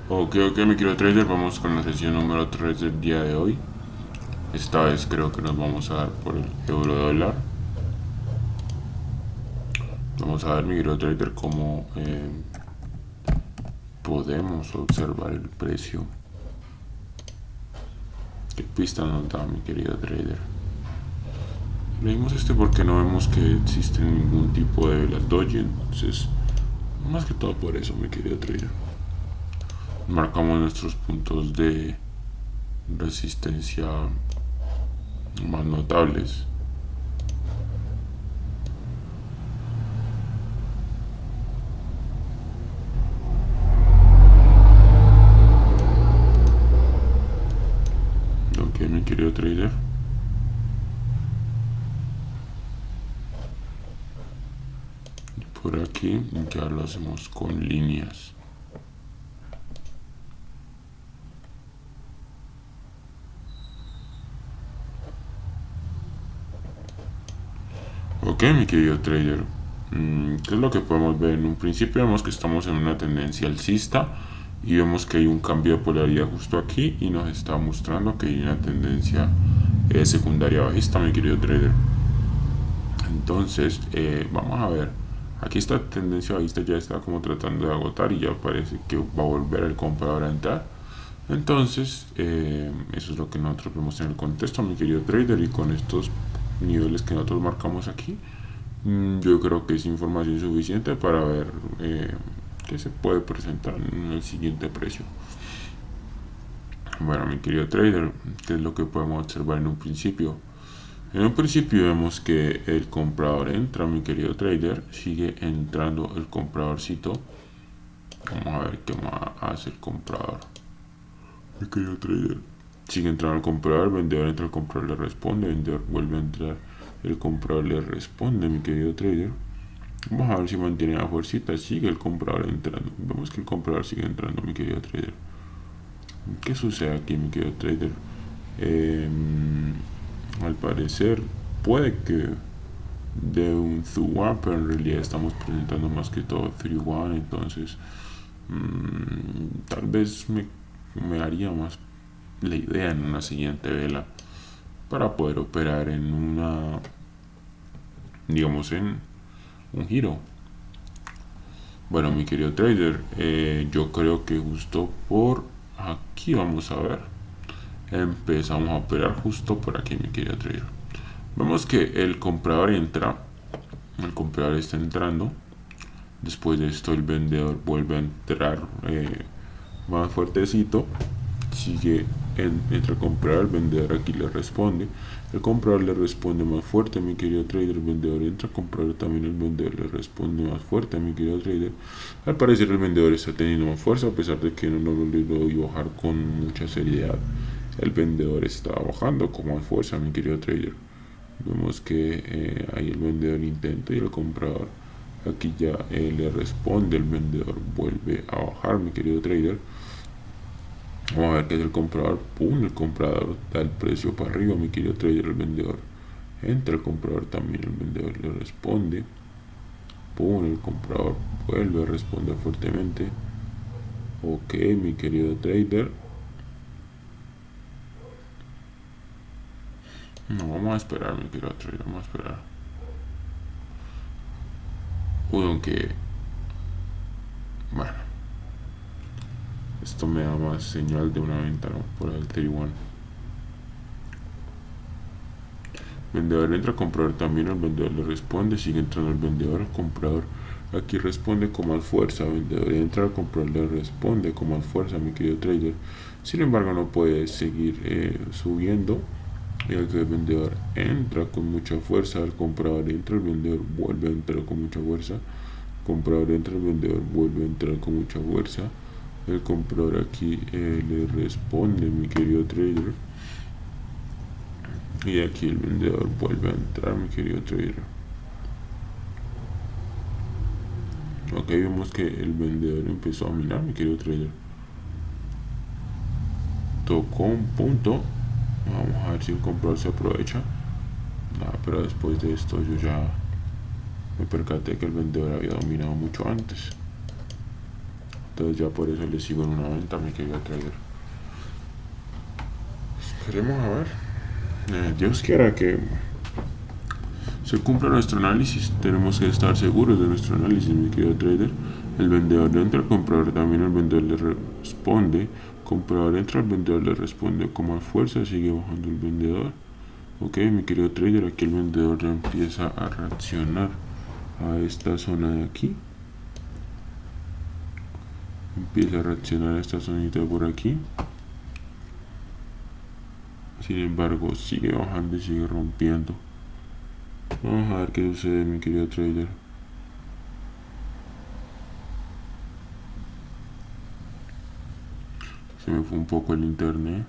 Ok, mi querido trader, vamos con la sesión número 3 del día de hoy. Esta vez creo que nos vamos a dar por el euro dólar. Vamos a ver, mi querido trader, cómo podemos observar el precio. ¿Qué pista nos da, mi querido trader? Leímos porque no vemos que existe ningún tipo de velas doji, entonces más que todo por eso, mi querido trader. Marcamos nuestros puntos de resistencia más notables. Ok, mi querido trader. Por aquí ya lo hacemos con líneas. Ok, mi querido trader. ¿Qué es lo que podemos ver? En un principio vemos que estamos en una tendencia alcista y vemos que hay un cambio de polaridad justo aquí y nos está mostrando que hay una tendencia secundaria bajista, mi querido trader. Entonces, vamos a ver. Aquí esta tendencia bajista ya está como tratando de agotar y ya parece que va a volver el comprador a entrar. Entonces, eso es lo que nosotros vemos en el contexto, mi querido trader, y con estos niveles que nosotros marcamos aquí, yo creo que es información suficiente para ver qué se puede presentar en el siguiente precio. Bueno, mi querido trader, ¿qué es lo que podemos observar en un principio? En un principio vemos que el comprador entra, mi querido trader, sigue entrando el compradorcito. Vamos a ver qué más hace el comprador. Mi querido trader, sigue entrando el comprador, el vendedor entra, el comprador le responde, el vendedor vuelve a entrar, el comprador le responde, mi querido trader. Vamos a ver si mantiene la fuercita, sigue el comprador entrando. Vemos que el comprador sigue entrando, mi querido trader. ¿Qué sucede aquí, mi querido trader? Al parecer puede que de un 2-1, pero en realidad estamos presentando más que todo 3-1, entonces tal vez me haría más la idea en una siguiente vela para poder operar en una, digamos, en un giro. Bueno, mi querido trader, yo creo que justo por aquí vamos a ver. Empezamos a operar justo por aquí, mi querido trader. Vemos que el comprador entra, el comprador está entrando. Después de esto el vendedor vuelve a entrar más fuertecito. Sigue, entra a comprar, el vendedor aquí le responde. El comprador le responde más fuerte, mi querido trader. El vendedor entra a comprar también, el vendedor le responde más fuerte, mi querido trader. Al parecer el vendedor está teniendo más fuerza, a pesar de que no lo logró bajar con mucha seriedad. El vendedor está bajando con más fuerza, mi querido trader. Vemos que ahí el vendedor intenta y el comprador aquí ya le responde. El vendedor vuelve a bajar, mi querido trader. Vamos a ver qué es el comprador. Pum, el comprador da el precio para arriba, mi querido trader. El vendedor entra, el comprador también, el vendedor le responde. Pum, el comprador vuelve a responder fuertemente. Ok, mi querido trader. No, vamos a esperar, mi querido trader, vamos a esperar. Uy, aunque, bueno, esto me da más señal de una ventana por el Taiwan. Vendedor entra, comprador también, el vendedor le responde, sigue entrando el vendedor, el comprador aquí responde con más fuerza, el vendedor entra, el comprador le responde con más fuerza, mi querido trader. Sin embargo, no puede seguir subiendo, ya que el vendedor entra con mucha fuerza, el comprador entra, el vendedor vuelve a entrar con mucha fuerza, el comprador entra, el vendedor vuelve a entrar con mucha fuerza, el comprador aquí le responde, mi querido trader. Y aquí el vendedor vuelve a entrar, mi querido trader. Ok, vemos que el vendedor empezó a minar, mi querido trader. Tocó un punto. Vamos a ver si el comprador se aprovecha. Pero después de esto yo ya me percaté que el vendedor había dominado mucho antes. Entonces ya por eso le sigo en una venta, mi querido trader. Esperemos a ver. Dios quiera que se cumpla nuestro análisis. Tenemos que estar seguros de nuestro análisis, mi querido trader. El vendedor entra, el comprador también, el vendedor le responde. Comprador entra, el vendedor le responde con más fuerza, sigue bajando el vendedor. Ok, mi querido trader, aquí el vendedor ya empieza a reaccionar a esta zona de aquí. Empieza a reaccionar a esta zonita por aquí. Sin embargo, sigue bajando y sigue rompiendo. Vamos a ver qué sucede, mi querido trader. Se me fue un poco el internet.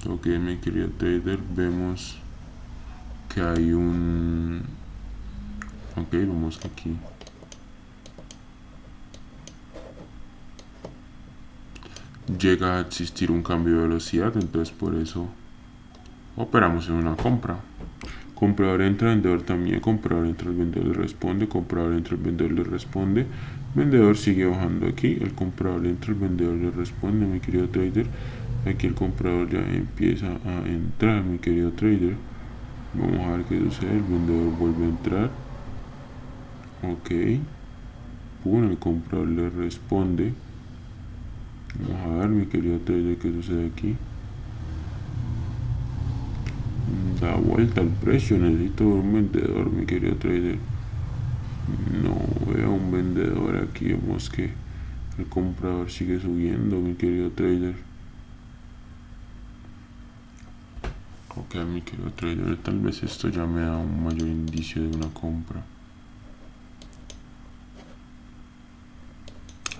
Ok, mi querido trader, vemos que hay un... Ok, vemos que aquí llega a existir un cambio de velocidad, entonces por eso operamos en una compra. Comprador entra, vendedor también, comprador entra, el vendedor le responde, comprador entra, el vendedor le responde, vendedor sigue bajando aquí, el comprador entra, el vendedor le responde, mi querido trader. Aquí el comprador ya empieza a entrar, mi querido trader. Vamos a ver qué sucede, el vendedor vuelve a entrar. Ok, el comprador le responde. Vamos a ver, mi querido trader, qué sucede aquí. Da vuelta al precio, necesito un vendedor, mi querido trader. No veo un vendedor aquí, vemos que el comprador sigue subiendo, mi querido trader. Ok, mi querido trader, tal vez esto ya me da un mayor indicio de una compra.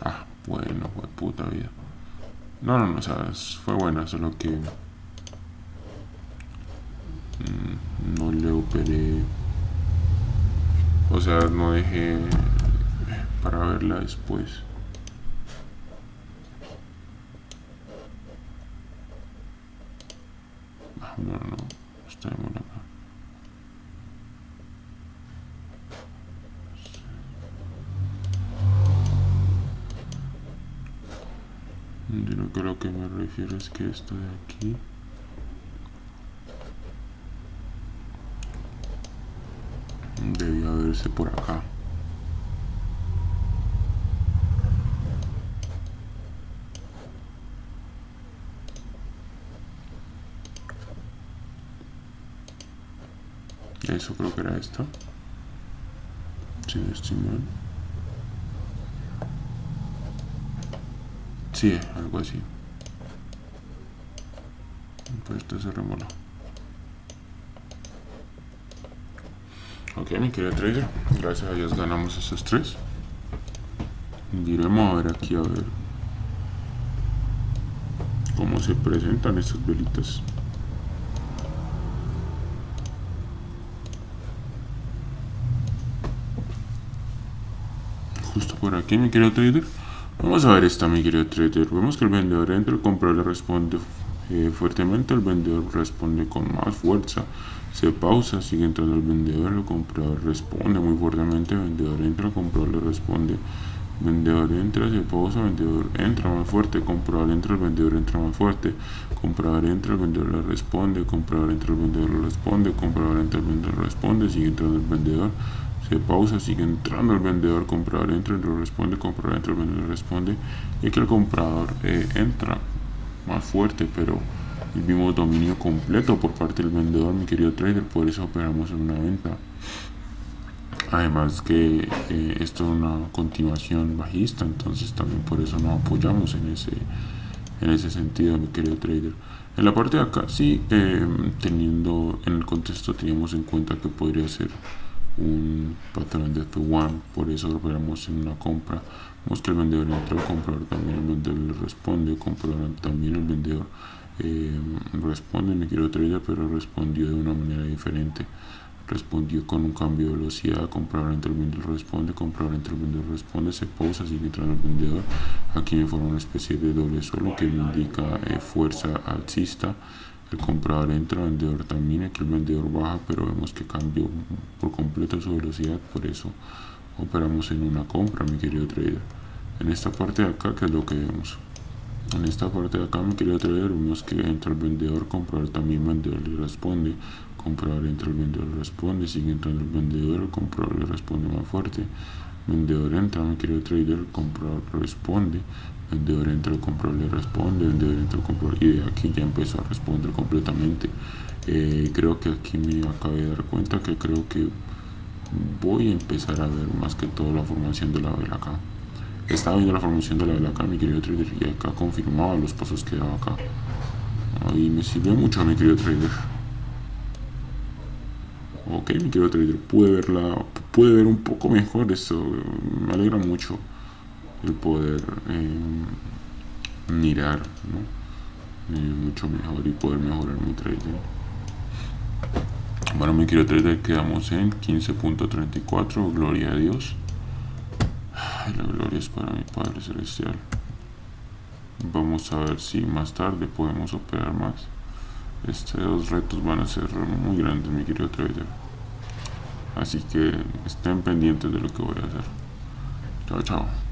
Ah, bueno, fue puta vida. No, o sea, fue buena, solo que no le operé. O sea, no dejé para verla después. No, está de buena acá. Yo creo que me refiero es que esto de aquí debía verse por acá. Eso creo que era esto. Si no estoy mal. Sí, algo así. Pues esto cerrémoslo. Ok, mi querido trader, gracias a Dios ganamos esos tres. Iremos a ver aquí a ver cómo se presentan estas velitas. Justo por aquí, mi querido trader. Vamos a ver esta, mi querido trader. Vemos que el vendedor entra, el comprador le responde fuertemente, el vendedor responde con más fuerza. Se pausa, sigue entrando el vendedor, el comprador responde muy fuertemente, el vendedor entra, el comprador le responde. Vendedor entra, se pausa, vendedor entra más fuerte, comprador entra, el vendedor entra más fuerte, comprador entra, el vendedor le responde, comprador entra, el vendedor le responde, comprador entra, el vendedor le responde, sigue entrando el vendedor, se pausa, sigue entrando el vendedor, comprador entra, el responde, comprador entra, el vendedor responde, y que el comprador entra más fuerte, pero vimos dominio completo por parte del vendedor, mi querido trader, por eso operamos en una venta. Además que esto es una continuación bajista, entonces también por eso nos apoyamos en ese sentido, mi querido trader. En la parte de acá sí, teniendo en el contexto teníamos en cuenta que podría ser un patrón de F1, por eso operamos en una compra. Vemos que el vendedor entra, el comprador también, el vendedor le responde, el comprador también, el vendedor responde, mi querido trader, pero respondió de una manera diferente. Respondió con un cambio de velocidad, comprador entre el vendedor responde, comprador entre el vendedor responde, se pausa, sigue entrando el vendedor. Aquí me forma una especie de doble suelo que me indica fuerza alcista. El comprador entra, vendedor también. Aquí el vendedor baja, pero vemos que cambió por completo su velocidad, por eso operamos en una compra, mi querido trader. En esta parte de acá, ¿qué es lo que vemos? En esta parte de acá, mi querido trader, vemos que entra el vendedor, comprador también, vendedor le responde, comprador entra, el vendedor le responde, sigue entrando el vendedor, el comprador le responde más fuerte, vendedor entra, mi querido trader, el comprador responde, vendedor entra, el comprador le responde, vendedor entra, el comprador, y de aquí ya empezó a responder completamente. Creo que aquí me acabé de dar cuenta que creo que voy a empezar a ver más que todo la formación de la vela acá. Estaba viendo la formación de la vela acá, mi querido trader, y acá confirmaba los pasos que daba acá. Y me sirvió mucho, mi querido trader. Ok, mi querido trader, pude ver un poco mejor esto. Me alegra mucho el poder mirar, ¿no? Mucho mejor y poder mejorar mi trading. Bueno, mi querido trader, quedamos en 15.34, gloria a Dios. Ay, la gloria es para mi Padre Celestial. Vamos a ver si más tarde podemos operar más. Estos retos van a ser muy grandes, mi querido trader. Así que estén pendientes de lo que voy a hacer. Chao, chao.